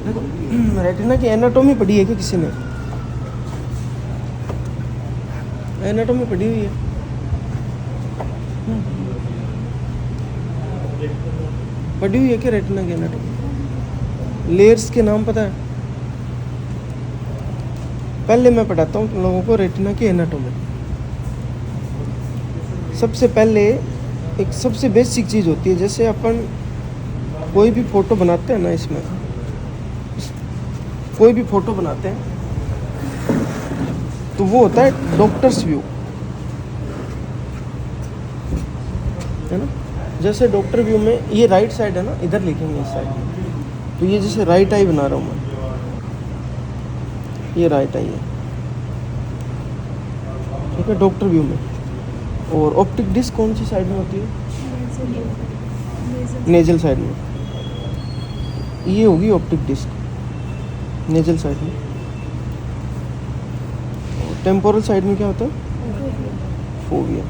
देखो रेटिना की एनाटॉमी पढ़ी है कि किसी ने? एनाटॉमी पढ़ी हुई है? पढ़ी हुई है कि रेटिना की एनाटॉमी? लेयर्स के नाम पता है? पहले मैं पढ़ाता हूँ तुम लोगों को रेटिना की एनाटॉमी। सबसे पहले एक सबसे बेसिक चीज़ होती है, जैसे अपन कोई भी फ़ोटो बनाते हैं ना, इसमें कोई भी फ़ोटो बनाते हैं तो वो होता है डॉक्टर्स व्यू, है ना। जैसे डॉक्टर व्यू में ये राइट साइड है ना, इधर लिखेंगे इस साइड में, तो ये जैसे राइट आई बना रहा हूँ मैं, ये राइट आई है, ठीक है, डॉक्टर व्यू में। और ऑप्टिक डिस्क कौन सी साइड में होती है? नेजल साइड में। ये होगी ऑप्टिक डिस्क नेजल साइड में। और टेम्पोरल साइड में क्या होता है? फोविया,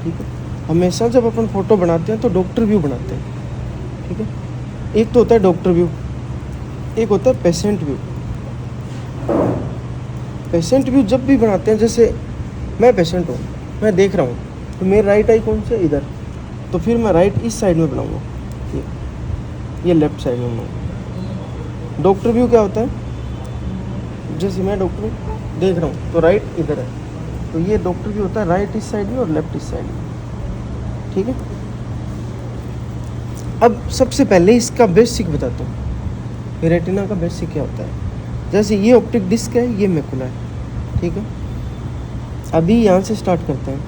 ठीक है। हमेशा जब अपन फोटो बनाते हैं तो डॉक्टर व्यू बनाते हैं, ठीक है। एक तो होता है डॉक्टर व्यू, एक होता है पेशेंट व्यू। पेशेंट व्यू जब भी बनाते हैं, जैसे मैं पेशेंट हूँ, मैं देख रहा हूँ, तो मेरी राइट आई कौन से? इधर, तो फिर मैं राइट इस साइड में बनाऊँगा, ये लेफ्ट साइड में बनाऊँगा। डॉक्टर व्यू क्या होता है? जैसे मैं डॉक्टर देख रहा हूँ तो राइट इधर है, तो ये डॉक्टर व्यू होता है राइट इस साइड में और लेफ्ट इस साइड में, ठीक है। अब सबसे पहले इसका बेसिक बताता हूँ, रेटिना का बेसिक क्या होता है। जैसे ये ऑप्टिक डिस्क है, ये मैकुला है, ठीक है। अभी यहाँ से स्टार्ट करते हैं।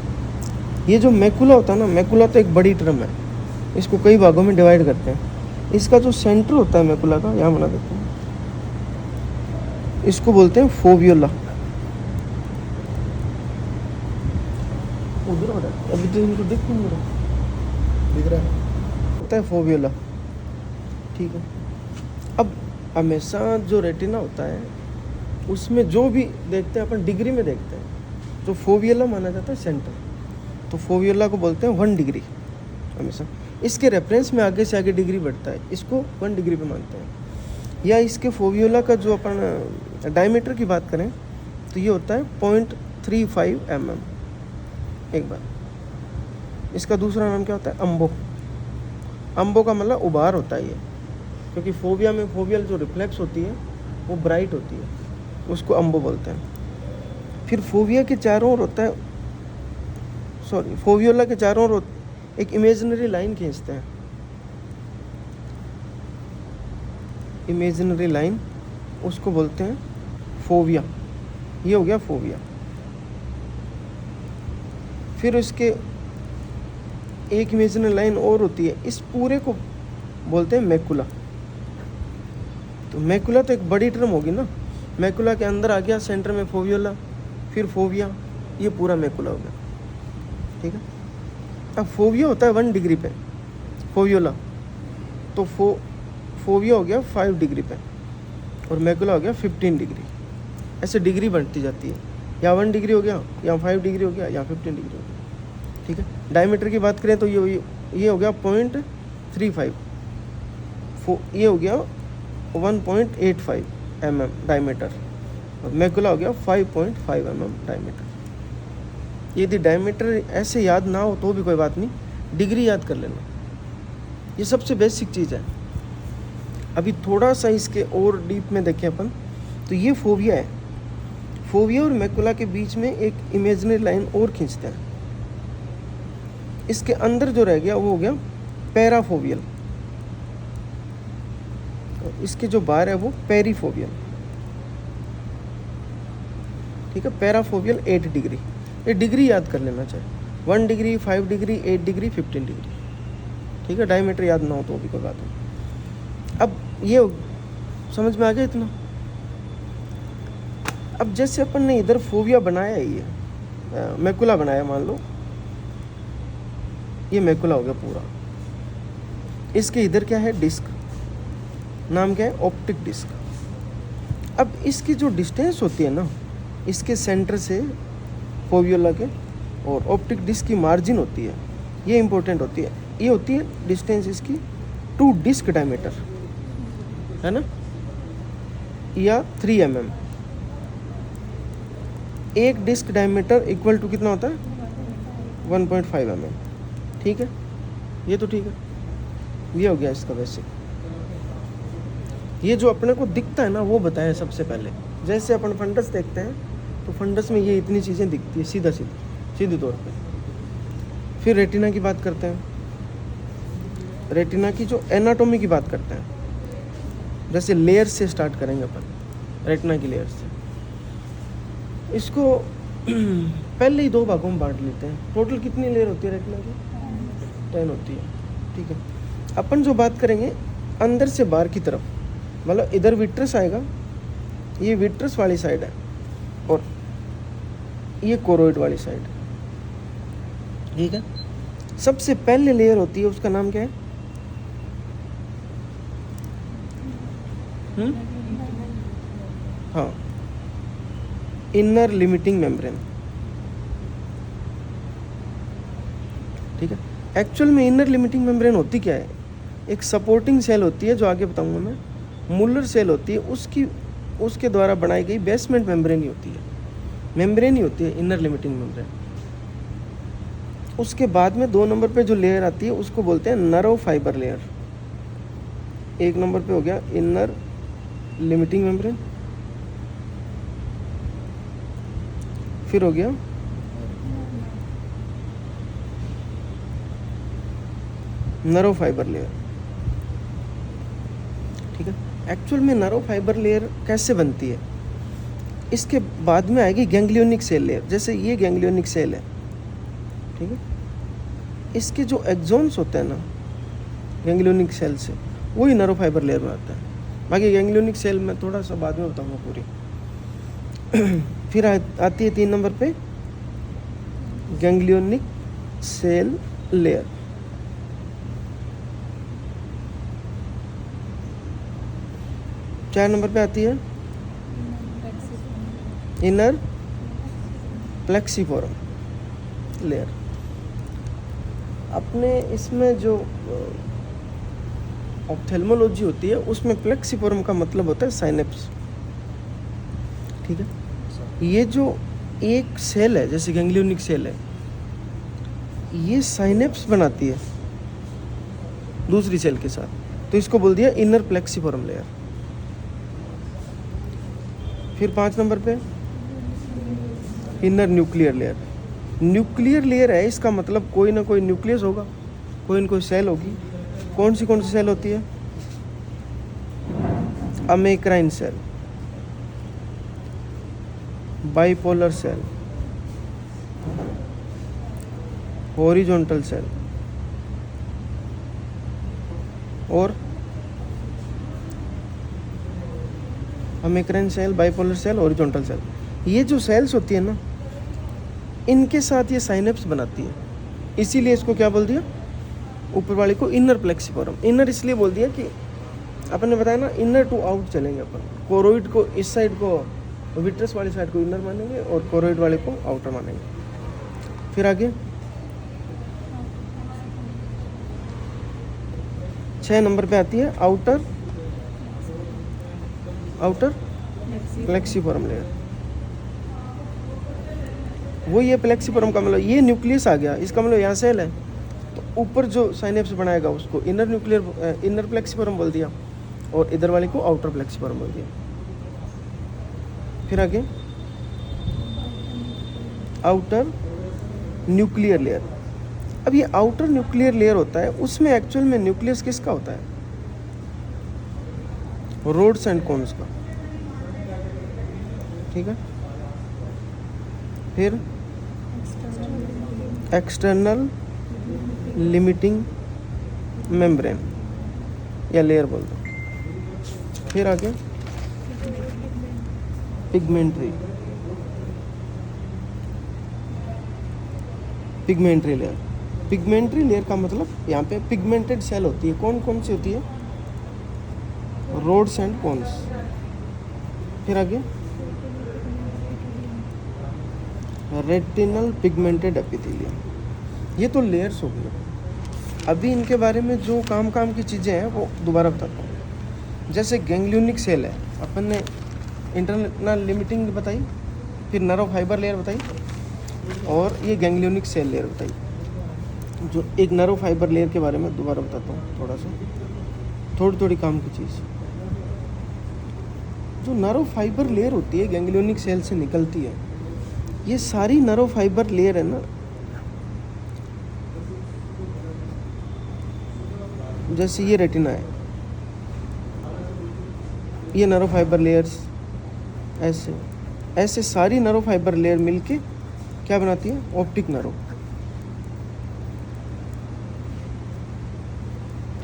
ये जो मैकुला होता है ना, मैकुला तो एक बड़ी टर्म है, इसको कई भागों में डिवाइड करते हैं। इसका जो सेंटर होता है मैकुला का, यहाँ बना देते हैं, इसको बोलते हैं फोवियोला। उधर हो रहा है अभी, तो इनको दिख नहीं रहा है, होता है फोवियोला, ठीक है। अब हमेशा जो रेटिना होता है उसमें जो भी देखते हैं अपन डिग्री में देखते हैं, तो फोवियोला माना जाता है सेंटर, तो फोवियोला को बोलते हैं 1 डिग्री हमेशा। इसके रेफरेंस में आगे से आगे डिग्री बढ़ता है, इसको 1 डिग्री पे मानते हैं। या इसके फोवियोला का जो अपन डायमीटर की बात करें तो ये होता है 0.35 mm एक बार। इसका दूसरा नाम क्या होता है? अम्बो। अम्बो का मतलब उबार होता है ये, क्योंकि फोविया में फोवियल जो रिफ्लेक्स होती है वो ब्राइट होती है, उसको अम्बो बोलते हैं। फिर फोविया के चारों ओर होता है, सॉरी, फोवियोला के चारों ओर एक इमेजिनरी लाइन खींचते हैं, इमेजिनरी लाइन, उसको बोलते हैं फोविया। ये हो गया फोविया। फिर इसके एक इमेजिनरी लाइन और होती है, इस पूरे को बोलते हैं मैकुला। तो मैकुला तो एक बड़ी टर्म होगी ना, मैकुला के अंदर आ गया सेंटर में फोवियोला, फिर फोविया, ये पूरा मैकुला हो गया, ठीक है। अब फोविया होता है 1 डिग्री पे, फोवियोला, तो फोविया हो गया 5 डिग्री पे, और मैकुला हो गया 15 डिग्री। ऐसे डिग्री बढ़ती जाती है, या 1 डिग्री हो गया, या 5 डिग्री हो गया, या 15 डिग्री हो गया, ठीक है। डायमीटर की बात करें तो ये हो गया 0.35, ये हो गया 1.85 mm डायमीटर, और मैकुला हो गया 5.5 mm डायमीटर। यदि डायमीटर ऐसे याद ना हो तो भी कोई बात नहीं, डिग्री याद कर लेना, ये सबसे बेसिक चीज़ है। अभी थोड़ा सा इसके और डीप में देखें अपन, तो ये फोविया है। फोविया और मैकुला के बीच में एक इमेजिनरी लाइन और खींचते हैं, इसके अंदर जो रह गया वो हो गया पैराफोवियल, और इसके जो बाहर है वो पेरीफोवियल, ठीक है। पैराफोवियल 8 डिग्री, ये डिग्री याद कर लेना चाहिए, 1 डिग्री, 5 डिग्री, 8 डिग्री, 15 डिग्री, ठीक है। डायमीटर याद ना हो तो भी कोई बात नहीं। अब ये समझ में आ गया इतना। अब जैसे अपन ने इधर फोविया बनाया है, ये मैकुला बनाया, मान लो ये मैकुला हो गया पूरा, इसके इधर क्या है? डिस्क, नाम क्या है? Optic disc. अब इसकी जो डिस्टेंस होती है ना, इसके सेंटर से फोवियोला के और ऑप्टिक डिस्क की मार्जिन होती है, ये इंपॉर्टेंट होती है। ये होती है डिस्टेंस इसकी टू डिस्क डायमीटर, है ना, या 3 mm। एक डिस्क डायमीटर इक्वल टू कितना होता है 1.5 mm। ठीक है, ये तो ठीक है, ये हो गया इसका बेसिक। ये जो अपने को दिखता है ना वो बताया सबसे पहले। जैसे अपन फंडस देखते हैं तो फंडस में ये इतनी चीज़ें दिखती है सीधे तौर पे। फिर रेटिना की बात करते हैं, रेटिना की जो एनाटॉमी की बात करते हैं, जैसे लेयर से स्टार्ट करेंगे अपन, रेटिना की लेयर से। इसको पहले ही 2 भागों में बांट लेते हैं। टोटल कितनी लेयर होती है रेटिना की? 10 होती है। ठीक है, अपन जो बात करेंगे अंदर से बाहर की तरफ, मतलब इधर विट्रस आएगा, ये विट्रस वाली साइड है, और ये कोरोइड वाली साइड। ठीक है, सबसे पहले लेयर होती है, उसका नाम क्या है? हाँ, इनर लिमिटिंग मेम्ब्रेन। ठीक है, एक्चुअल में इनर लिमिटिंग मेम्ब्रेन होती क्या है? एक सपोर्टिंग सेल होती है, जो आगे बताऊंगा मैं, मुलर सेल होती है, उसके द्वारा बनाई गई बेसमेंट मेम्ब्रेन ही होती है, मेम्ब्रेन ही होती है इनर लिमिटिंग मेम्ब्रेन। उसके बाद में 2 नंबर पे जो लेयर आती है उसको बोलते हैं नर्व फाइबर लेयर। 1 नंबर पे हो गया इनर लिमिटिंग मेम्ब्रेन, फिर हो गया नर्व फाइबर लेयर। ठीक है, एक्चुअल में नर्व फाइबर लेयर कैसे बनती है? इसके बाद में आएगी गैंग्लियोनिक सेल लेयर। जैसे ये गैंग्लियोनिक सेल है, ठीक है, इसके जो एक्सॉन्स होते हैं ना गैंग्लियोनिक सेल से, वही नर्व फाइबर लेयर बनाता है। बाकी गैंग्लियोनिक सेल में थोड़ा सा बाद में बताऊंगा पूरी। फिर आती है 3 नंबर पे गैंग्लियोनिक सेल लेयर। चार नंबर पे आती है इनर प्लेक्सिफोरम लेयर। अपने इसमें जो ऑप्थेल्मोलॉजी होती है उसमें प्लेक्सिफोरम का मतलब होता है साइनेप्स। ठीक है, ये जो एक सेल है जैसे गैंग्लियोनिक सेल है, ये साइनेप्स बनाती है दूसरी सेल के साथ, तो इसको बोल दिया इनर प्लेक्सिफोरम लेयर। फिर 5 नंबर पे inner nuclear layer. Nuclear layer है, इसका मतलब कोई ना कोई न्यूक्लियस होगा, कोई ना कोई सेल होगी। कौन सी सेल होती है? Amacrine cell, bipolar cell, horizontal cell और amacrine cell, bipolar cell, horizontal cell. ये जो सेल्स होती है ना, इनके साथ ये साइनेप्स बनाती है, इसीलिए इसको क्या बोल दिया ऊपर वाले को इनर प्लेक्सिफोरम। इनर इसलिए बोल दिया कि अपन ने बताया ना इनर टू आउट चलेंगे अपन। कोरोइड को इस साइड को, विट्रस वाली साइड को इनर मानेंगे और कोरोइड वाले को आउटर मानेंगे। फिर आगे 6 नंबर पे आती है आउटर प्लेक्सिफोरम लेयर। वो ये प्लेक्सिफोरम का मतलब ये न्यूक्लियस आ गया, इसका मतलब यहाँ सेल है, तो ऊपर जो साइनेप्स बनाएगा उसको इनर प्लेक्सिफोरम बोल दिया और इधर वाले को आउटर प्लेक्सिफोरम बोल दिया। फिर आगे आउटर न्यूक्लियर लेयर। अब ये आउटर न्यूक्लियर लेयर होता है, उसमें एक्चुअल में न्यूक्लियस किसका होता है? रोड्स एंड कोन्स का। ठीक है, फिर एक्सटर्नल लिमिटिंग मेम्ब्रेन या लेयर बोल दो। फिर आगे पिगमेंट्री लेयर। पिगमेंट्री लेयर का मतलब यहाँ पे पिगमेंटेड सेल होती है। कौन कौन सी होती है? Rods and cones. फिर आगे रेटिनल पिगमेंटेड एपिथेलियम। ये तो लेयर्स हो गई। अभी इनके बारे में जो काम की चीज़ें हैं वो दोबारा बताता हूँ। जैसे गैंग्लियोनिक सेल है, अपन ने इंटरनल लिमिटिंग बताई, फिर नर्व फाइबर लेयर बताई, और ये गैंग्लियोनिक सेल लेयर बताई। जो एक नर्व फाइबर लेयर के बारे में दोबारा बताता हूँ, थोड़ी काम की चीज़। जो नर्व फाइबर लेयर होती है गैंग्लियोनिक सेल से निकलती है, ये सारी नर्व फाइबर लेयर है ना, जैसे ये रेटिना है, ये नर्व फाइबर लेयर्स ऐसे ऐसे सारी नर्व फाइबर लेयर मिलके क्या बनाती है, ऑप्टिक नर्व।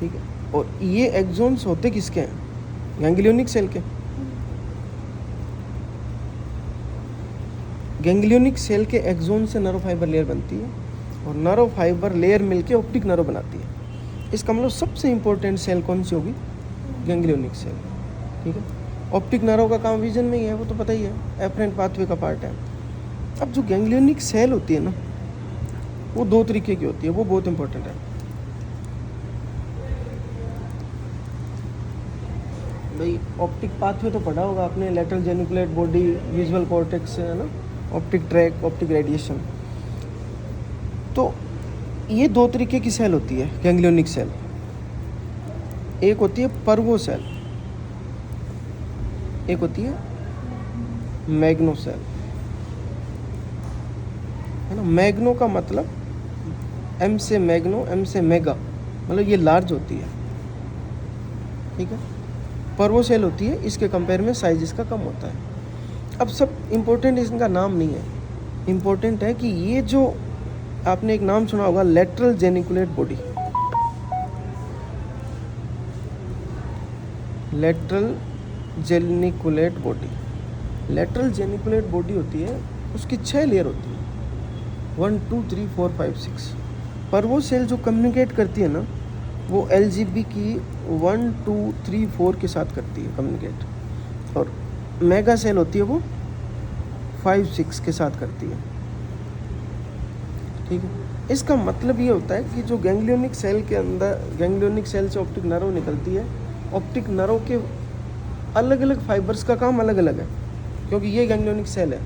ठीक है, और ये एक्सोन्स होते किसके हैं, गैंग्लियोनिक सेल के। गैंग्लियोनिक सेल के एक्सोन से नर्व फाइबर लेयर बनती है, और नर्व फाइबर लेयर मिलके ऑप्टिक नर्व बनाती है। इसका मतलब सबसे इंपॉर्टेंट सेल कौन सी होगी, गैंग्लियोनिक सेल। ठीक है, ऑप्टिक नर्व का काम विजन में ही है, वो तो पता ही है, एफरेंट पाथवे का पार्ट है। अब जो गैंग्लियोनिक सेल होती है ना, वो दो तरीके की होती है, वो बहुत इंपॉर्टेंट है भाई। ऑप्टिक पाथवे तो पढ़ा होगा आपने, lateral geniculate body, visual cortex, है ना, ऑप्टिक ट्रैक, ऑप्टिक रेडिएशन। तो ये दो तरीके की सेल होती है गैंग्लियोनिक सेल। एक होती है पर्वो सेल, एक होती है मैग्नो सेल, है ना। मैग्नो का मतलब एम से मैग्नो, एम से मेगा, मतलब ये लार्ज होती है। ठीक है, पर्वो सेल होती है, इसके कंपेयर में साइज इसका कम होता है। अब सब इम्पोर्टेंट इसका नाम नहीं है, इम्पोर्टेंट है कि ये जो आपने एक नाम सुना होगा, lateral geniculate body. Lateral geniculate body, lateral geniculate body होती है, उसकी 6 लेयर होती है, 1 2 3 4 5 6। पर्वो सेल जो कम्युनिकेट करती है ना, वो LGB की 1 2 3 4 के साथ करती है कम्युनिकेट, और मेगा सेल होती है वो 5 6 के साथ करती है। ठीक है, इसका मतलब ये होता है कि जो गैंग्लियोनिक सेल के अंदर, गैंग्लियोनिक सेल से ऑप्टिक नर्व निकलती है, ऑप्टिक नर्व के अलग अलग फाइबर्स का काम अलग अलग है, क्योंकि ये गैंग्लियोनिक सेल है,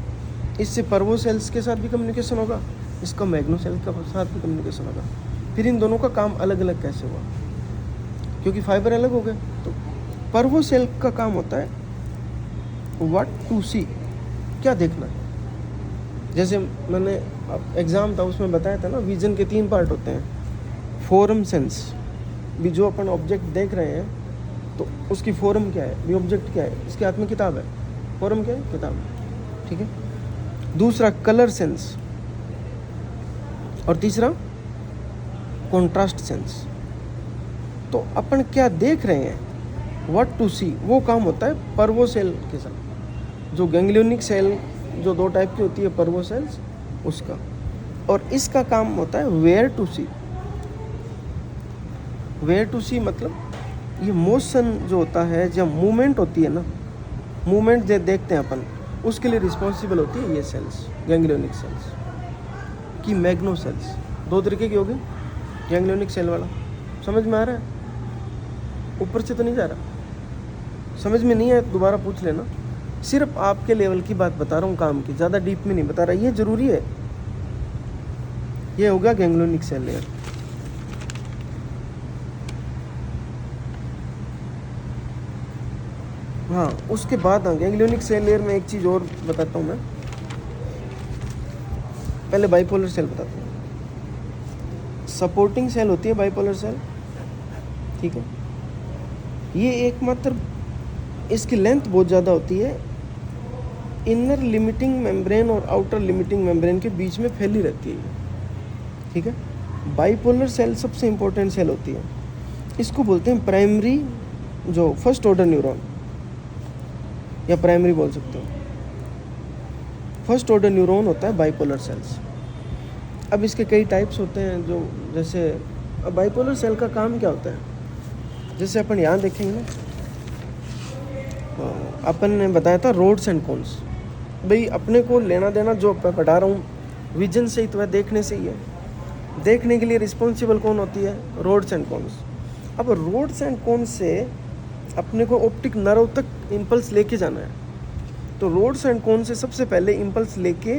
इससे पर्वो सेल्स के साथ भी कम्युनिकेशन होगा, इसका मैग्नो सेल के साथ भी कम्युनिकेशन होगा। फिर इन दोनों का काम अलग अलग कैसे हुआ, क्योंकि फाइबर अलग हो गए। तो पर्वो सेल का काम होता है व्हाट टू सी, क्या देखना है। जैसे मैंने एग्ज़ाम था उसमें बताया था ना, विजन के 3 पार्ट होते हैं। फोरम सेंस, भी जो अपन ऑब्जेक्ट देख रहे हैं तो उसकी फोरम क्या है, भी ऑब्जेक्ट क्या है, इसके हाथ में किताब है, फोरम क्या है, किताब है। ठीक है, दूसरा कलर सेंस, और तीसरा कॉन्ट्रास्ट सेंस। तो अपन क्या देख रहे हैं, व्हाट टू सी, वो काम होता है पर्वो सेल के साथ। जो गैंग्लियोनिक सेल जो 2 टाइप की होती है, पर्वो सेल्स, उसका, और इसका काम होता है where to see. Where to see मतलब ये मोशन जो होता है, जब मूवमेंट होती है ना, मूवमेंट जो देखते हैं अपन, उसके लिए रिस्पॉन्सिबल होती है ये सेल्स, गैंग्लियोनिक सेल्स की मैग्नो सेल्स। 2 तरीके की होगी गैंग्लियोनिक सेल वाला। समझ में आ रहा है, ऊपर से तो नहीं जा रहा, समझ में नहीं आया तो दोबारा पूछ लेना। सिर्फ आपके लेवल की बात बता रहा हूँ काम की, ज़्यादा डीप में नहीं बता रहा, ये ज़रूरी है। ये होगा गैंग्लियोनिक सेल लेयर। हाँ, उसके बाद गैंग्लियोनिक सेल लेयर में एक चीज़ और बताता हूँ मैं, पहले बाइपोलर सेल बताता हूँ। सपोर्टिंग सेल होती है बाइपोलर सेल, ठीक है। ये एकमात्र, इसकी लेंथ बहुत ज़्यादा होती है, इनर लिमिटिंग मेम्ब्रेन और आउटर लिमिटिंग मेम्ब्रेन के बीच में फैली रहती है, ठीक है। बाइपोलर सेल सबसे इम्पोर्टेंट सेल होती है, इसको बोलते हैं प्राइमरी, जो फर्स्ट ऑर्डर न्यूरॉन, या प्राइमरी बोल सकते हो। फर्स्ट ऑर्डर न्यूरॉन होता है बाइपोलर सेल्स। अब इसके कई टाइप्स होते हैं, जो जैसे अब बाइपोलर सेल का काम क्या होता है, जैसे अपन यहाँ देखेंगे, अपन ने बताया था रोड्स एंड कॉन्स। भाई अपने को लेना देना जो मैं पढ़ा रहा हूँ, विजन से ही तो है, देखने से ही है। देखने के लिए रिस्पॉन्सिबल कौन होती है, रोड्स एंड कॉन्स। अब रोड्स एंड कॉन्स से अपने को ऑप्टिक नर्व तक इम्पल्स लेके जाना है। तो रोड्स एंड कोन से सबसे पहले इम्पल्स लेके,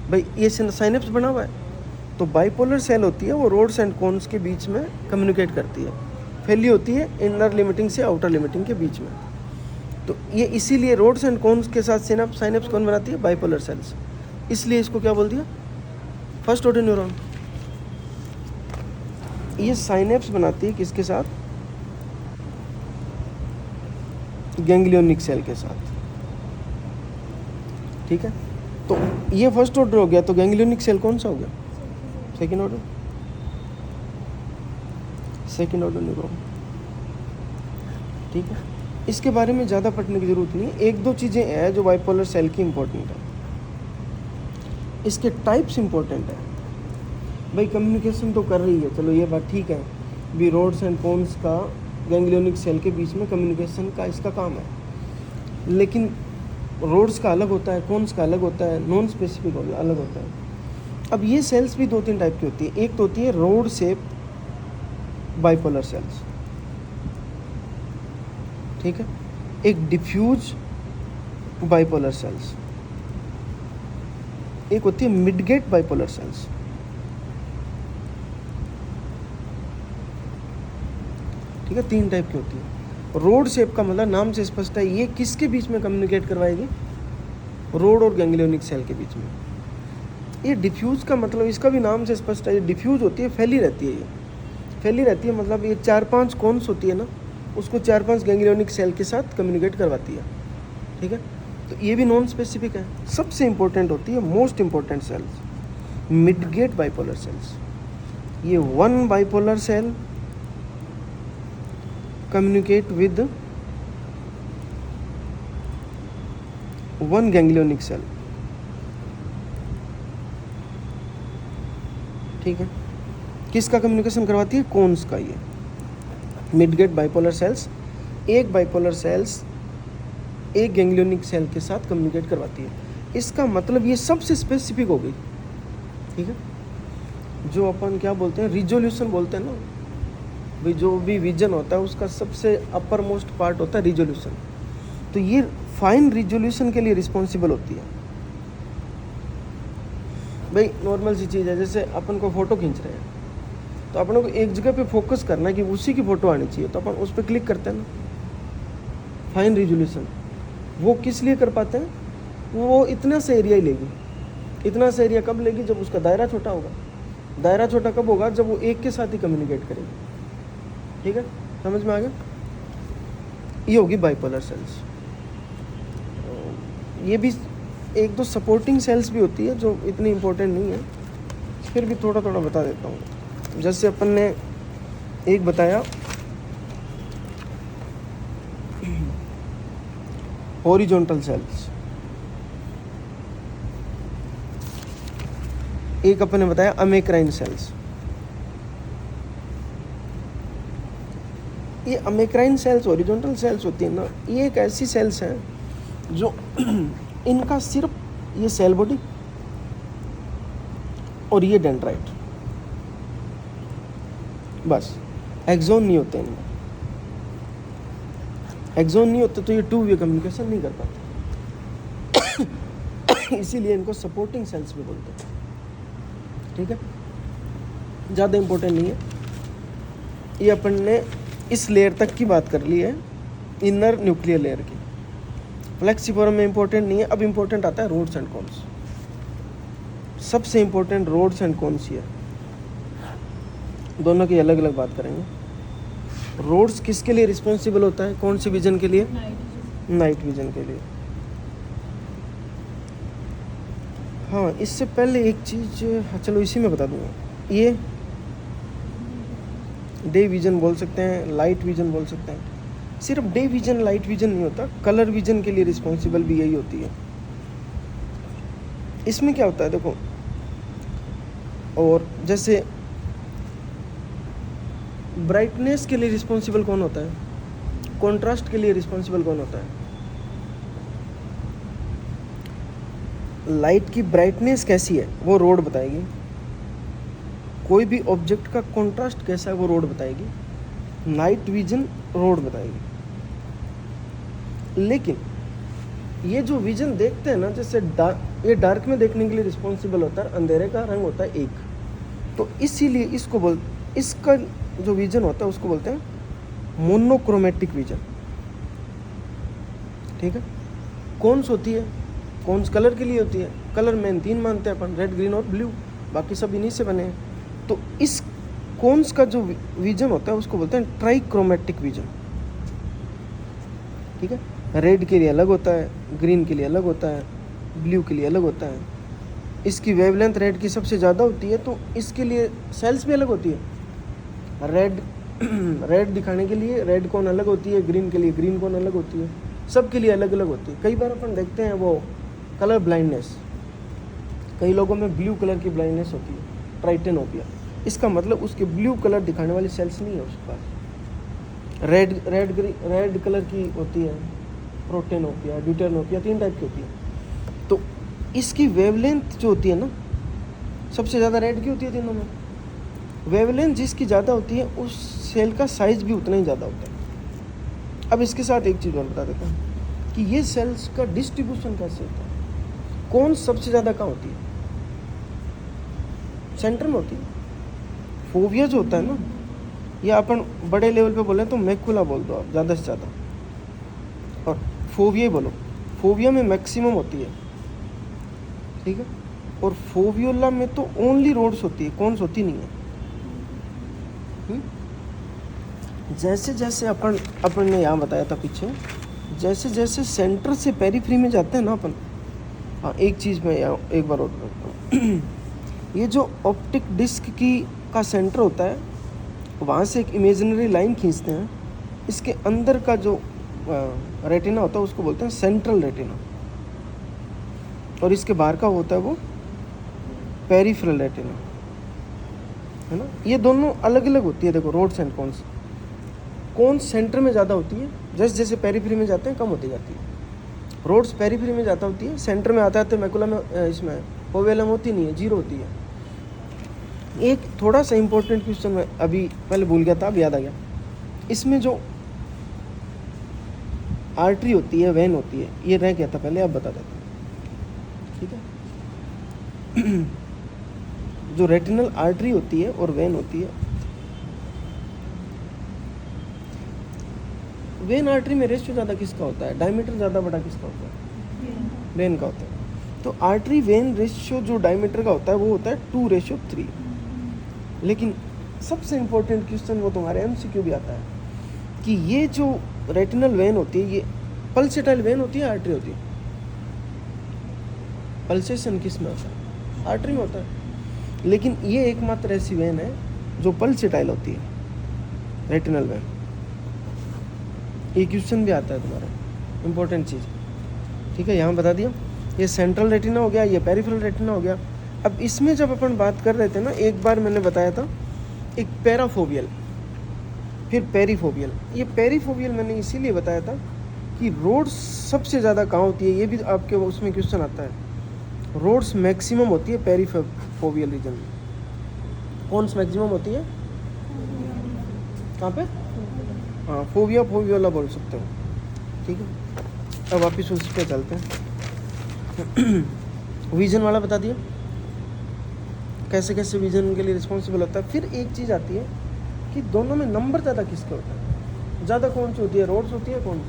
भाई ये साइनेप्स बना हुआ है, तो बाइपोलर सेल होती है वो रोड्स एंड कोन्स के बीच में कम्युनिकेट करती है। फैली होती है इनर लिमिटिंग से आउटर लिमिटिंग के बीच में। तो ये इसीलिए रोड्स एंड कोन्स के साथ साइनेप्स कौन बनाती है? Bipolar cells. इसलिए इसको क्या बोल दिया? First order neuron. ये साइनेप्स बनाती है किसके साथ? गैंग्लियोनिक सेल के साथ। ठीक है, तो ये फर्स्ट ऑर्डर हो गया। तो गैंग्लियोनिक सेल कौन सा हो गया? Second order. Second order neuron. ठीक है, इसके बारे में ज़्यादा पढ़ने की ज़रूरत नहीं है। एक दो चीज़ें हैं जो बाइपोलर सेल की इंपॉर्टेंट है। इसके टाइप्स इंपॉर्टेंट है। भाई कम्युनिकेशन तो कर रही है, चलो ये बात ठीक है, भी रोड्स एंड कोन्स का गैंग्लियोनिक सेल के बीच में कम्युनिकेशन का इसका काम है, लेकिन रोड्स का अलग होता है, कोन्स का अलग होता है, नॉन स्पेसिफिक अलग होता है। अब ये सेल्स भी दो तीन टाइप की होती है। एक तो होती है रोड शेप बाइपोलर सेल्स, ठीक है। एक डिफ्यूज बाइपोलर सेल्स, एक होती है मिडगेट बाइपोलर सेल्स। ठीक है, तीन टाइप की होती है। रोड शेप का मतलब नाम से स्पष्ट है, ये किसके बीच में कम्युनिकेट करवाएगी? रोड और गैंग्लियोनिक सेल के बीच में। ये डिफ्यूज का मतलब इसका भी नाम से स्पष्ट है, ये डिफ्यूज होती है, फैली रहती है। ये फैली रहती है मतलब ये 4-5 कोन्स होती है ना, उसको 4-5 गैंग्लियोनिक सेल के साथ कम्युनिकेट करवाती है। ठीक है, तो ये भी नॉन स्पेसिफिक है। सबसे इंपॉर्टेंट होती है, most important cells, midget bipolar cells. ये one bipolar cell communicate with one ganglionic cell। ठीक है, किसका कम्युनिकेशन करवाती है? कोन्स का। ये मिडगेट बाइपोलर सेल्स, एक बाइपोलर सेल्स एक गैंग्लियोनिक सेल के साथ कम्युनिकेट करवाती है। इसका मतलब ये सबसे स्पेसिफिक हो गई। ठीक है, जो अपन क्या बोलते हैं, रिजोल्यूशन बोलते हैं ना, भाई जो भी विजन होता है उसका सबसे अपर मोस्ट पार्ट होता है रिजोल्यूशन। तो ये फाइन रिजोल्यूशन के लिए रिस्पॉन्सिबल होती है। भाई नॉर्मल सी चीज़ है, जैसे अपन को फ़ोटो खींच रहे हैं, तो अपन को एक जगह पे फोकस करना है कि उसी की फ़ोटो आनी चाहिए, तो अपन उस पर क्लिक करते हैं ना। फाइन रिजोल्यूशन वो किस लिए कर पाते हैं? वो इतना सा एरिया ही लेगी। इतना सा एरिया कब लेगी? जब उसका दायरा छोटा होगा। दायरा छोटा कब होगा? जब वो एक के साथ ही कम्युनिकेट करेगी। ठीक है, समझ में आ गया? ये होगी बाइपोलर सेल्स। ये भी एक दो सपोर्टिंग सेल्स भी होती है जो इतनी इम्पोर्टेंट नहीं है, फिर भी थोड़ा थोड़ा बता देता हूँ। जैसे अपन ने एक बताया हॉरिजॉन्टल सेल्स, एक अपन ने बताया अमेक्राइन सेल्स। ये अमेक्राइन सेल्स, हॉरिजॉन्टल सेल्स होती है ना, ये एक ऐसी सेल्स हैं जो इनका सिर्फ ये सेल बॉडी और ये डेंड्राइट, बस, एक्सोन नहीं होते इनमें। एक्सोन नहीं होते तो ये टू वे कम्युनिकेशन नहीं कर पाते। इसीलिए इनको सपोर्टिंग सेल्स भी बोलते हैं। ठीक है, ज़्यादा इम्पोर्टेंट नहीं है। ये अपन ने इस लेयर तक की बात कर ली है, इनर न्यूक्लियर लेयर की। फ्लेक्सिफोरम में इंपॉर्टेंट नहीं है। अब इंपॉर्टेंट आता है रोड्स एंड कोन्स। सबसे इंपॉर्टेंट रोड्स एंड कोन्स ही है, दोनों की अलग अलग बात करेंगे। रोड्स किसके लिए रिस्पॉन्सिबल होता है? कौन सी विजन के लिए? नाइट विजन के लिए। हाँ, इससे पहले एक चीज़, चलो इसी में बता दूंगा। ये डे विजन बोल सकते हैं, लाइट विजन बोल सकते हैं। सिर्फ डे विजन लाइट विजन नहीं होता, कलर विजन के लिए रिस्पॉन्सिबल भी यही होती है। इसमें क्या होता है देखो, और जैसे ब्राइटनेस के लिए रिस्पॉन्सिबल कौन होता है? कॉन्ट्रास्ट के लिए रिस्पॉन्सिबल कौन होता है? लाइट की ब्राइटनेस कैसी है वो रोड बताएगी। कोई भी ऑब्जेक्ट का कॉन्ट्रास्ट कैसा है वो रोड बताएगी। नाइट विजन रोड बताएगी। लेकिन ये जो विजन देखते हैं ना, जैसे ये डार्क में देखने के लिए रिस्पॉन्सिबल होता है, अंधेरे का रंग होता है एक, तो इसीलिए इसका जो विजन होता है उसको बोलते हैं मोनोक्रोमेटिक विजन। ठीक है। कौन्स होती है, कौन्स कलर के लिए होती है। कलर मेन 3 मानते हैं अपन, रेड, ग्रीन और ब्लू, बाकी सब इन्हीं से बने हैं। तो इस कौन्स का जो विजन होता है उसको बोलते हैं ट्राइक्रोमेटिक विजन। ठीक है। रेड के लिए अलग होता है, ग्रीन के लिए अलग होता है, ब्लू के लिए अलग होता है। इसकी वेवलेंथ रेड की सबसे ज़्यादा होती है, तो इसके लिए सेल्स भी अलग होती है। रेड दिखाने के लिए रेड कौन अलग होती है, ग्रीन के लिए ग्रीन कौन अलग होती है, सबके लिए अलग अलग होती है। कई बार अपन देखते हैं वो कलर ब्लाइंडनेस, कई लोगों में ब्लू कलर की ब्लाइंडनेस होती है, ट्राइटेनोपिया। इसका मतलब उसके ब्लू कलर दिखाने वाली सेल्स नहीं है उसके पास। रेड कलर की होती है प्रोटेनोपिया, ड्यूटेनोपिया, 3 टाइप की होती है। तो इसकी वेवलेंथ जो होती है ना, सबसे ज़्यादा रेड की होती है तीनों में। वेवलेंथ जिसकी ज़्यादा होती है उस सेल का साइज भी उतना ही ज़्यादा होता है। अब इसके साथ एक चीज़ और बता देता हूँ कि ये सेल्स का डिस्ट्रीब्यूशन कैसे होता है। कौन सबसे ज़्यादा कहाँ होती है? सेंटर में होती है। फोविया जो होता है ना, या अपन बड़े लेवल पे बोले तो मैकुला बोल दो आप, ज़्यादा से ज़्यादा, और फोविया बोलो। फोविया में मैक्सिमम होती है। ठीक है। और फोवियोला में तो ओनली रोड्स होती है, कौन होती नहीं है। जैसे जैसे अपन ने यहाँ बताया था पीछे, जैसे जैसे सेंटर से पेरिफ्री में जाते हैं ना अपन। हाँ, एक चीज़ मैं यहाँ एक बार और बताता हूँ। ये जो ऑप्टिक डिस्क का सेंटर होता है, वहाँ से एक इमेजिनरी लाइन खींचते हैं। इसके अंदर का जो रेटिना होता है उसको बोलते हैं सेंट्रल रेटिना, और इसके बाहर का होता है वो पेरिफेरल रेटिना, है ना। ये दोनों अलग अलग होती है। देखो, rods and cones. Cones centre में ज़्यादा होती है, जैसे जैसे पेरिफेरी में जाते हैं कम होती जाती है। रोड्स पेरिफेरी में ज़्यादा होती है, सेंटर में आता है तो मैकुला में, इसमें फोवियोला में होती नहीं है, 0 होती है। एक थोड़ा सा इंपॉर्टेंट क्वेश्चन मैं अभी पहले भूल गया था, अब याद आ गया। इसमें जो आर्टरी होती है, वेन होती है, ये रह गया था पहले, अब बता देता हूँ। ठीक है। जो रेटिनल आर्टरी होती है और वेन होती है, वेन आर्टरी में रेशियो ज़्यादा किसका होता है, डायमीटर ज़्यादा बड़ा किसका होता है, वेन का होता है। तो आर्टरी वेन रेशियो जो डायमीटर का होता है वो होता है 2:3। लेकिन सबसे इम्पोर्टेंट क्वेश्चन वो तुम्हारे MCQ भी आता है कि ये जो रेटिनल वेन होती है, ये पल्सेटाइल वेन होती है, आर्टरी होती है। पल्सेशन किस में होता है, आर्टरी में होता है। लेकिन ये एकमात्र ऐसी वेन है जो पल्सेटाइल होती है, रेटिनल वेन। ये क्वेश्चन भी आता है तुम्हारा, इंपॉर्टेंट चीज़। ठीक है, यहाँ बता दिया। ये सेंट्रल रेटिना हो गया, ये पेरिफेरल रेटिना हो गया। अब इसमें जब अपन बात कर रहे थे ना, एक बार मैंने बताया था एक पैराफोवियल, फिर पेरीफोवियल। ये पेरीफोवियल मैंने इसीलिए बताया था कि रोड्स सबसे ज़्यादा कहाँ होती है, ये भी आपके उसमें क्वेश्चन आता है। रोड्स मैक्सिमम होती है पेरीफोवियल रीजन में। कौन सी मैक्सिमम होती है, कहाँ पे? हाँ, फोवियोला बोल सकते हो। ठीक है। अब वापिस उस पर चलते हैं। विजन वाला बता दिया कैसे कैसे विजन के लिए रिस्पॉन्सिबल होता है। फिर एक चीज़ आती है कि दोनों में नंबर ज़्यादा किसका होता है, ज़्यादा कौन सी होती है, रोड्स होती है, कौन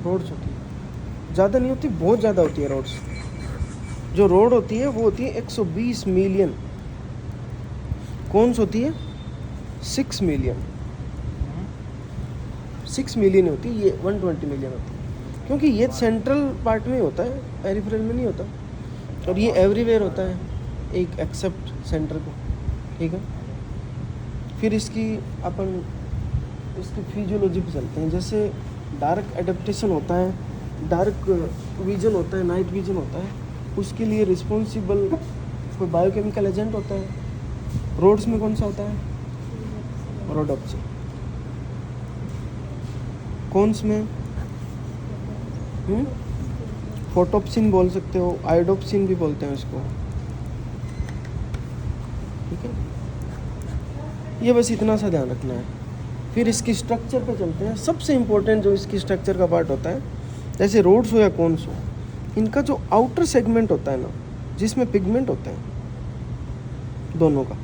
रोड्स होती है। ज़्यादा नहीं होती, बहुत ज़्यादा होती है रोड्स। जो रोड होती है वो होती है 120 मिलियन। कौन सी होती है 6 मिलियन। 6 मिलियन होती है, ये 120 मिलियन होती है, क्योंकि ये सेंट्रल पार्ट में होता है, पेरिफेरल में नहीं होता। और ये एवरीवेयर होता है, एक एक्सेप्ट सेंटर को। ठीक है। फिर इसकी फिजियोलॉजी पे चलते हैं। जैसे डार्क एडेप्टेशन होता है, डार्क विजन होता है, नाइट विजन होता है, उसके लिए रिस्पॉन्सिबल कोई बायोकेमिकल एजेंट होता है। रोड्स में कौन सा होता है, रोडोप्सिन। कौन्स में फोटोप्सिन बोल सकते हो, आयोडोप्सिन भी बोलते हैं उसको। ठीक है। ये बस इतना सा ध्यान रखना है। फिर इसकी स्ट्रक्चर पे चलते हैं। सबसे इम्पोर्टेंट जो इसकी स्ट्रक्चर का पार्ट होता है, जैसे रोड्स हो या कोन्स हो, इनका जो आउटर सेगमेंट होता है ना, जिसमें पिगमेंट होते हैं दोनों का,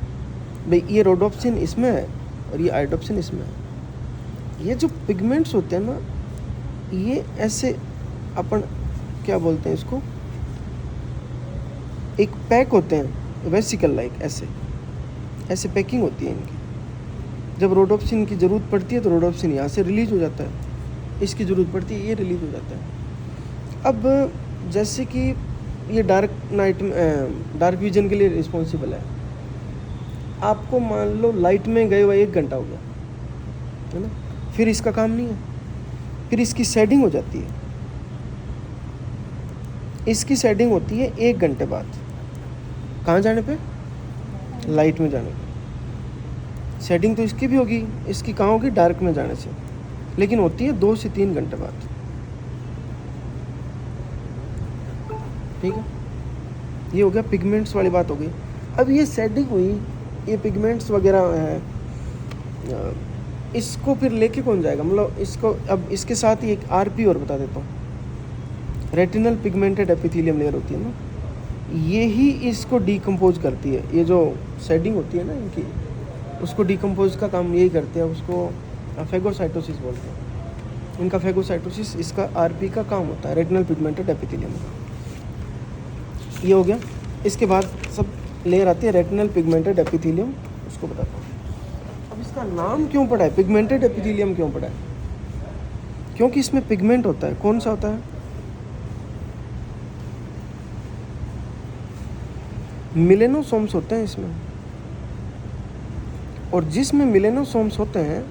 भाई ये रोडोप्सिन इसमें है और ये आयोडोप्सिन इसमें है। ये जो पिगमेंट्स होते हैं ना, ये ऐसे अपन क्या बोलते हैं इसको, एक पैक होते हैं वेसिकल लाइक, ऐसे पैकिंग होती है इनकी। जब रोडोप्सिन की ज़रूरत पड़ती है तो रोडोप्सिन यहाँ से रिलीज हो जाता है, इसकी ज़रूरत पड़ती है ये रिलीज हो जाता है। अब जैसे कि ये डार्क विजन के लिए रिस्पॉन्सिबल है। आपको मान लो लाइट में गए हुए 1 घंटा हो गया है ना, फिर इसका काम नहीं है, फिर इसकी शेडिंग हो जाती है। इसकी शेडिंग होती है 1 घंटे बाद, कहाँ जाने पे, लाइट में जाने पे। शेडिंग तो इसकी भी होगी, इसकी कहाँ होगी, डार्क में जाने से, लेकिन होती है 2 से 3 घंटे बाद। ठीक है, ये हो गया पिगमेंट्स वाली बात हो गई। अब ये शेडिंग हुई, ये पिगमेंट्स वगैरह है, इसको फिर लेके कौन जाएगा, मतलब इसको, अब इसके साथ ही एक आरपी और बता देता हूँ, रेटिनल पिगमेंटेड एपिथेलियम लेयर होती है ना, ये ही इसको डिकम्पोज करती है। ये जो शेडिंग होती है ना इनकी, उसको डिकम्पोज का काम यही करते हैं, उसको फेगोसाइटोसिस बोलते हैं। इनका फेगोसाइटोसिस, इसका आरपी का काम होता है, रेटिनल पिगमेंटेड एपिथेलियम का। ये हो गया। इसके बाद सब लेयर आती है रेटिनल पिगमेंटेड एपिथेलियम, उसको बताता हूँ। अब इसका नाम क्यों पड़ा है, पिगमेंटेड एपिथेलियम क्यों पड़ा है? क्योंकि इसमें पिगमेंट होता है। कौन सा होता है? मिलेनोसोम्स होते हैं इसमें, और जिसमें मिलेनोसोम्स होते हैं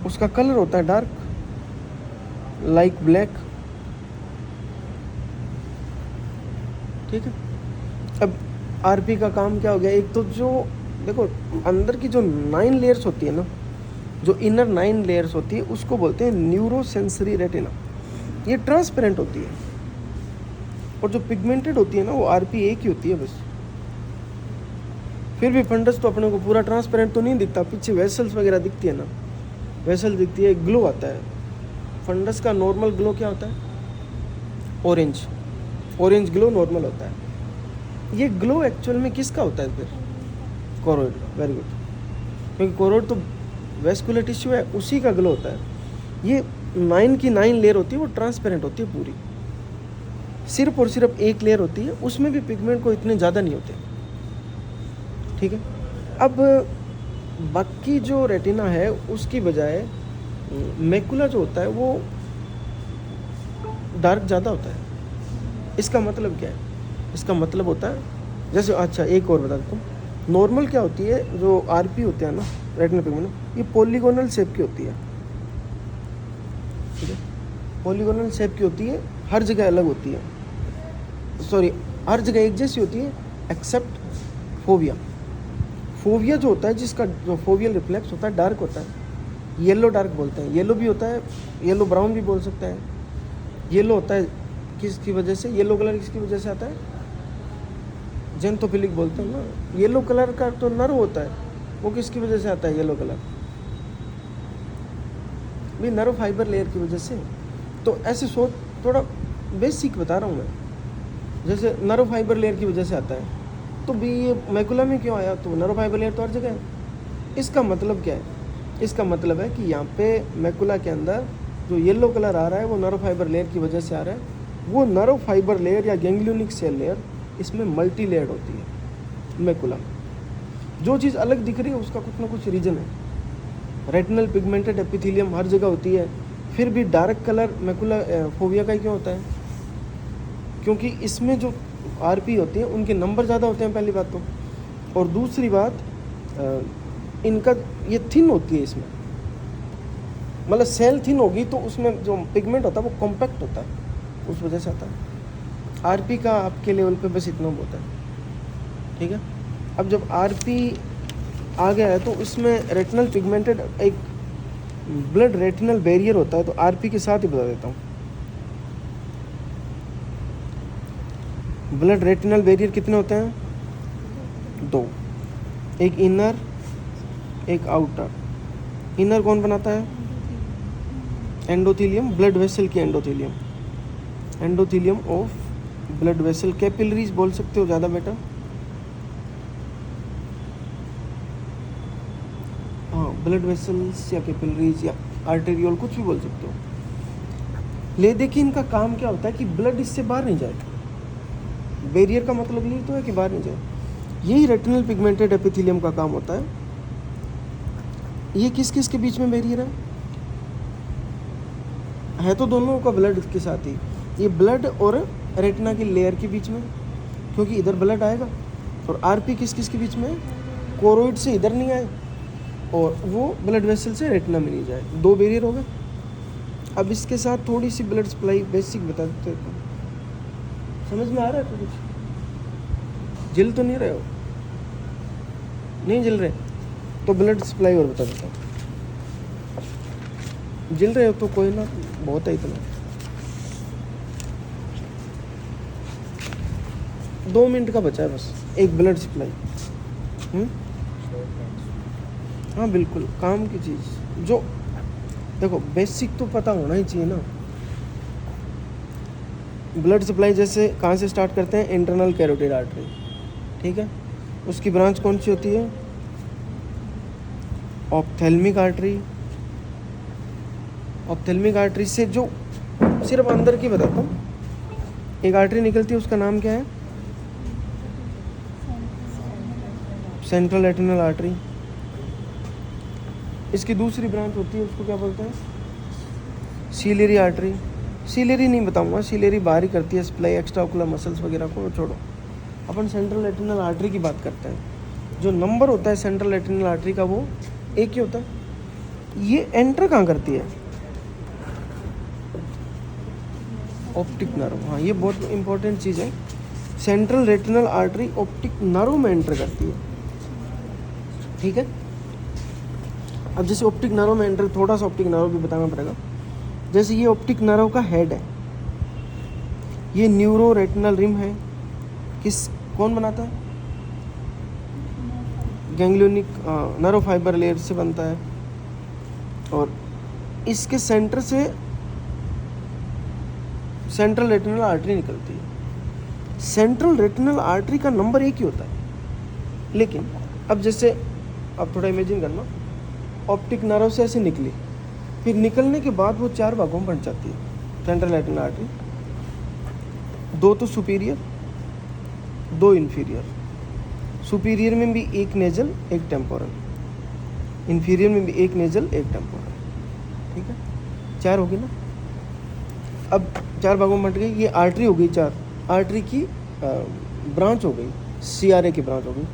उसका कलर होता है डार्क, लाइक ब्लैक। ठीक है। अब आरपी का काम क्या हो गया, एक तो जो देखो अंदर की जो 9 लेयर्स होती है ना, जो इनर 9 लेयर्स होती है, उसको बोलते हैं न्यूरोसेंसरी रेटिना। ये ट्रांसपेरेंट होती है, और जो पिगमेंटेड होती है ना, वो आरपी एक ही होती है बस। फिर भी फंडस तो अपने को पूरा ट्रांसपेरेंट तो नहीं दिखता, पीछे वेसल्स वगैरह दिखती है ना, वेसल दिखती है, ग्लो आता है। फंडस का नॉर्मल ग्लो क्या होता है? ऑरेंज ग्लो नॉर्मल होता है। ये ग्लो एक्चुअल में किसका होता है फिर? कोरोइड। वेरी गुड, क्योंकि कोरोइड तो वेस्कुलर टिश्यू है, उसी का ग्लो होता है। ये 9 की 9 लेयर होती है, वो ट्रांसपेरेंट होती है पूरी। सिर्फ और सिर्फ एक लेयर होती है, उसमें भी पिगमेंट को इतने ज़्यादा नहीं होते। ठीक है। अब बाकी जो रेटिना है उसकी बजाय मैकुला जो होता है वो डार्क ज़्यादा होता है। इसका मतलब क्या है? इसका मतलब होता है, जैसे अच्छा एक और बता देता हूँ। नॉर्मल क्या होती है, जो आरपी होते हैं ना, रेटिनल पिगमेंट, ये पॉलीगोनल शेप की होती है। ठीक है, पॉलीगोनल शेप की होती है, हर जगह अलग होती है, सॉरी हर जगह एक जैसी होती है एक्सेप्ट फोविया। फोविया जो होता है, जिसका जो फोवियल रिफ्लेक्स होता है डार्क होता है, येलो डार्क बोलते हैं। येलो भी होता है, येलो ब्राउन भी बोल सकता है। येलो होता है किसकी वजह से, येलो कलर किसकी वजह से आता है? जेंथोफिलिक बोलते हैं ना। येलो कलर का तो नर्व होता है, वो किसकी वजह से आता है येलो कलर? भी नर्व फाइबर लेयर की वजह से। तो ऐसे सोच, थोड़ा बेसिक बता रहा हूँ मैं। जैसे नर्व फाइबर लेयर की वजह से आता है, तो भी ये मैकुला में क्यों आया? तो नर्व फाइबर लेयर तो हर जगह है। इसका मतलब क्या है? इसका मतलब है कि यहाँ पे मैकुला के अंदर जो येलो कलर आ रहा है वो नर्व फाइबर लेयर की वजह से आ रहा है। वो नर्व फाइबर लेयर या गैंग्लियोनिक सेल लेयर इसमें मल्टी लेयर्ड होती है मैकुला में। जो चीज़ अलग दिख रही है उसका कुछ ना कुछ रीजन है। रेटिनल पिगमेंटेड एपिथेलियम हर जगह होती है, फिर भी डार्क कलर मैकुला फोविया का ही क्यों होता है? क्योंकि इसमें जो आरपी होती है उनके नंबर ज़्यादा होते हैं, पहली बात तो। और दूसरी बात, इनका ये थिन होती है इसमें, मतलब सेल थिन होगी तो उसमें जो पिगमेंट होता है वो कॉम्पैक्ट होता है, उस वजह से आता है। आरपी का आपके लेवल पे बस इतना होता है। ठीक है। अब जब आरपी आ गया है तो इसमें रेटिनल पिगमेंटेड एक ब्लड रेटिनल बैरियर होता है, तो आरपी के साथ ही बता देता हूँ। ब्लड रेटिनल बैरियर कितने होते हैं? 2, एक इनर एक आउटर। इनर कौन बनाता है? एंडोथेलियम, ब्लड वेसल की endothelium, endothelium of blood vessel. Capillaries बोल सकते हो ज़्यादा बेटर। हाँ, ब्लड वेसल्स या कैपिलरीज या आर्टेरियोल, कुछ भी बोल सकते हो। ले देखिए इनका काम क्या होता है कि ब्लड इससे बाहर नहीं जाए। बैरियर का मतलब ये तो है कि बाहर नहीं जाए। यही रेटिनल पिगमेंटेड एपिथेलियम का काम होता है। ये किस किस के बीच में बैरियर है तो दोनों का ब्लड के साथ ही। ये ब्लड और रेटिना की लेयर के बीच में, क्योंकि इधर ब्लड आएगा। और आरपी किस किस के बीच में? कोरोइड से इधर नहीं आए और वो ब्लड वेसल से रेटिना में नहीं जाए। दो बैरियर हो गए। अब इसके साथ थोड़ी सी ब्लड सप्लाई बेसिक बता देते हैं। समझ में आ रहा है तो कुछ? जल तो नहीं रहे हो? नहीं जल रहे तो ब्लड सप्लाई और बता देता हूँ। जल रहे हो तो कोई ना, बहुत है इतना। 2 मिनट का बचा है बस, एक ब्लड सप्लाई। हाँ बिल्कुल, काम की चीज़ जो देखो बेसिक तो पता होना ही चाहिए ना। ब्लड सप्लाई जैसे कहाँ से स्टार्ट करते हैं? इंटरनल कैरोटिड आर्टरी, ठीक है। उसकी ब्रांच कौन सी होती है? Ophthalmic artery. ऑप्थेल्मिक आर्टरी से जो सिर्फ अंदर की बताता हूँ, एक आर्टरी निकलती है, उसका नाम क्या है? Central retinal artery. इसकी दूसरी ब्रांच होती है, उसको क्या बोलते हैं? Ciliary artery. सीलियरी नहीं बताऊंगा, सीलियरी बाहर ही करती है सप्लाई एक्स्ट्रा ओकुलर मसल्स वगैरह को, छोड़ो। अपन सेंट्रल रेटिनल आर्टरी की बात करते हैं। जो नंबर होता है सेंट्रल रेटिनल आर्टरी का वो एक ही होता है। ये एंटर कहाँ करती है? Optic nerve. हाँ, ये बहुत इंपॉर्टेंट चीज़ है। Central retinal artery optic nerve में एंटर करती है, ठीक है। अब जैसे ऑप्टिक नर्व में एंटर, थोड़ा सा ऑप्टिक नर्व भी बताना पड़ेगा। जैसे ये ऑप्टिक नर्व का हेड है, ये न्यूरो रेटिनल रिम है। कौन बनाता है? गैंग्लियोनिक नर्व फाइबर लेयर से बनता है। और इसके सेंटर से सेंट्रल रेटिनल आर्टरी निकलती है। सेंट्रल रेटिनल आर्टरी का नंबर एक ही होता है, लेकिन अब जैसे अब थोड़ा इमेजिन करना, ऑप्टिक नर्व से ऐसे निकली, फिर निकलने के बाद वो 4 भागों में बंट जाती है सेंट्रल रेटिनल आर्टरी। 2 तो सुपीरियर, 2 इन्फीरियर। सुपीरियर में भी 1 नेजल 1 टेम्पोरल, इन्फीरियर में भी 1 नेजल 1 टेम्पोरल, ठीक है। 4 होगी ना। अब 4 भागों में बंट गई, ये आर्टरी हो गई 4। आर्टरी की ब्रांच हो गई, CRA की ब्रांच हो गई।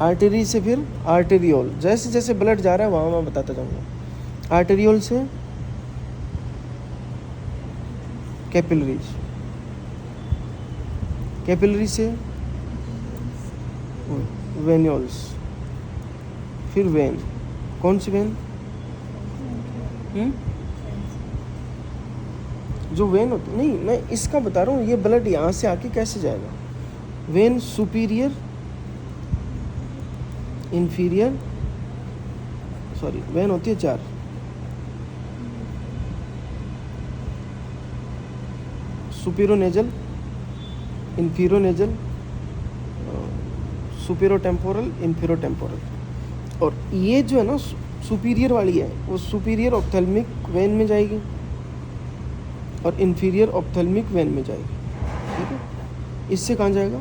आर्टरी से फिर आर्टेरियोल, जैसे जैसे ब्लड जा रहा है वहाँ मैं बताता जाऊँगा। आर्टेरियोल से कैपिलरीज, कैपिलरी से वेन्यूल्स, फिर वेन। कौन सी वेन? जो वेन होती नहीं, मैं इसका बता रहा हूँ, ये ब्लड यहाँ से आके कैसे जाएगा। When superior, inferior, sorry when होती है 4। सुपीरोनेजल, इन्फीरोनेजल, सुपीरोटेम्पोरल, इन्फीरोटेम्पोरल। और ये जो है ना सुपीरियर वाली है, वो सुपीरियर ऑप्थेल्मिक वेन में जाएगी और इन्फीरियर ऑप्थेल्मिक वेन में जाएगी, ठीक है। इससे कहाँ जाएगा?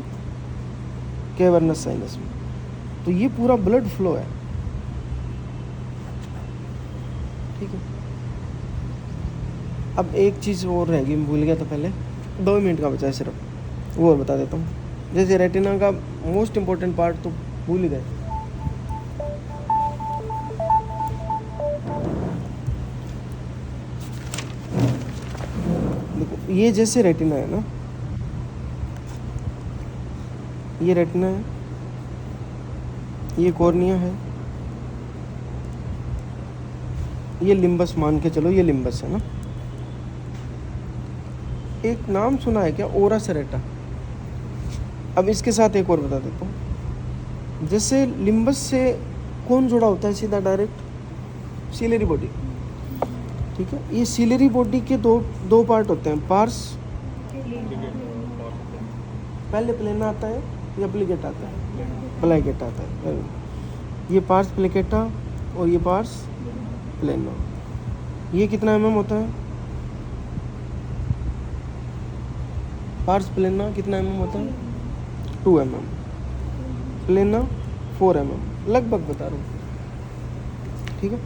कैवर्नस साइनस में। तो ये पूरा ब्लड फ्लो है, ठीक है। अब एक चीज़ और रह गई, मैं भूल गया था पहले, 2 मिनट का बचा है सिर्फ, वो और बता देता हूँ। जैसे रेटिना का मोस्ट इम्पोर्टेंट पार्ट तो भूल ही गए। देखो ये जैसे रेटिना है ना, ये रेटिना है, ये कॉर्निया है, ये लिम्बस मान के चलो, ये लिम्बस है ना। एक नाम सुना है क्या? ओरा सेरेटा। अब इसके साथ एक और बता देता हूँ। जैसे लिम्बस से कौन जुड़ा होता है सीधा डायरेक्ट? सीलरी बॉडी, ठीक है। ये सीलरी बॉडी के दो पार्ट होते हैं, पार्स पहले प्लेना आता है या प्लिकेटा आता है, प्लिकेटा आता है। ये पार्स प्लिकेटा और ये पार्स प्लेना। ये कितना mm होता है? पार्स प्लेना कितना mm होता है? 2 mm, प्लेना 4 mm, लगभग बता रहा हूँ, ठीक है।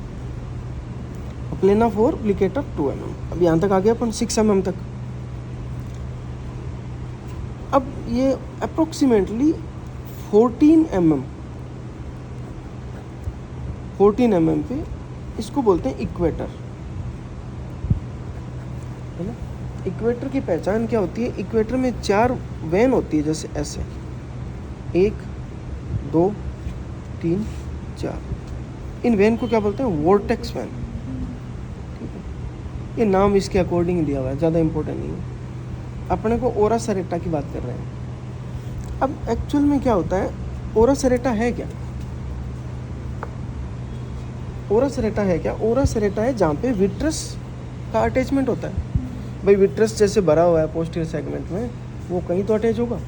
प्लेना 4, प्लिकेटा 2 mm। अब यहाँ तक आ गया अपन 6 mm तक। अब ये अप्रोक्सीमेटली 14 mm पे इसको बोलते हैं इक्वेटर, है ना। इक्वेटर की पहचान क्या होती है? इक्वेटर में 4 वेन होती है, जैसे ऐसे 1 2 3 4। इन वेन को क्या बोलते हैं? वोर्टेक्स वेन, ठीक है। ये नाम इसके अकॉर्डिंग दिया हुआ है, ज़्यादा इंपॉर्टेंट नहीं है। अपने को ओरा सेरेटा की बात कर रहे हैं। अब एक्चुअल में क्या होता है? ओरा सेरेटा है क्या? ओरा सेरेटा है क्या? ओरा सेरेटा है जहाँ पे विट्रस का अटैचमेंट होता है। भाई विट्रस जैसे भरा हुआ है पोस्टीरियर सेगमेंट में, वो कहीं तो अटैच होगा।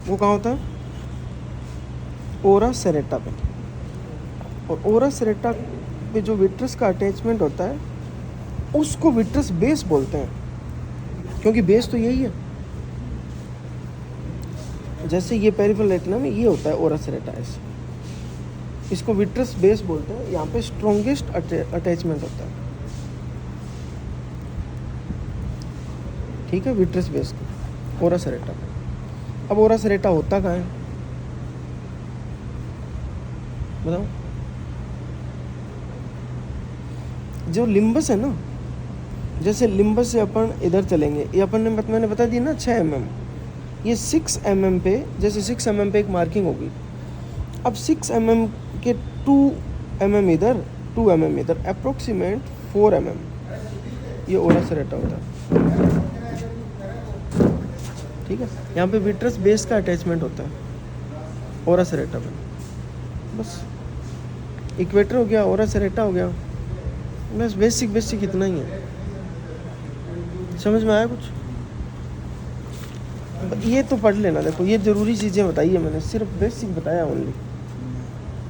वो कहाँ होता है? ओरा सेरेटा पे। और ओरा सेरेटा पे जो विट्रस का अटैचमेंट होता है उसको विट्रस बेस बोलते हैं, क्योंकि बेस तो यही है। जैसे ये पेरिफेरल रेटिना में ये होता है ओरा सेरेटा, ऐसे इसको विट्रस बेस बोलते हैं। यहाँ पे स्ट्रॉन्गेस्ट अटैचमेंट होता है, ठीक है, विट्रस बेस को ओरा सेरेटा पे। अब ओरा सेरेटा होता कहाँ है बताओ? जो लिम्बस है ना, जैसे लिम्बस से अपन इधर चलेंगे, ये अपन ने मैंने बता दिया ना 6 mm, ये 6 mm पे, जैसे 6 mm पे एक मार्किंग होगी। अब 6 mm के 2 mm इधर 2 mm इधर, अप्रोक्सीमेट 4 mm ये ओरा सेरेटा होता है, ठीक है। यहाँ पे विट्रस बेस का अटैचमेंट होता है ओरा सेरेटा में। बस इक्वेटर हो गया, ओरा सेरेटा हो गया, बस बेसिक इतना ही है। समझ में आया कुछ? ये तो पढ़ लेना। देखो ये ज़रूरी चीज़ें बताई है मैंने, सिर्फ बेसिक बताया ओनली,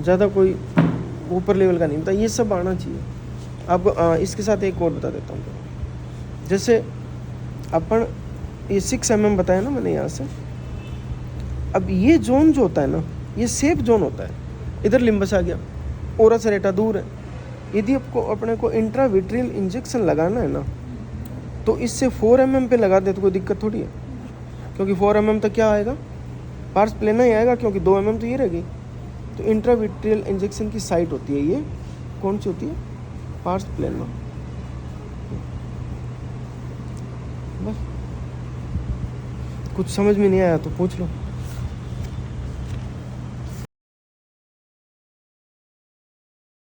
ज़्यादा कोई ऊपर लेवल का नहीं बताया। ये सब आना चाहिए आपको। इसके साथ एक और बता देता हूँ। जैसे अपन ये 6 mm बताया ना मैंने यहाँ से। अब ये जोन जो होता है ना, ये सेफ जोन होता है। इधर लिम्बस आ गया, ओरा सेरेटा दूर है। यदि आपको अपने को इंट्राविट्रियल इंजेक्शन लगाना है ना, तो इससे 4 mm पे लगा दे तो कोई दिक्कत थोड़ी है, क्योंकि 4 mm तक क्या आएगा? पार्स प्लेना ही आएगा, क्योंकि 2 mm तो ये रहेगी। तो इंट्राविट्रियल इंजेक्शन की साइट होती है ये, कौन सी होती है? पार्स प्लेना। बस कुछ समझ में नहीं आया तो पूछ लो।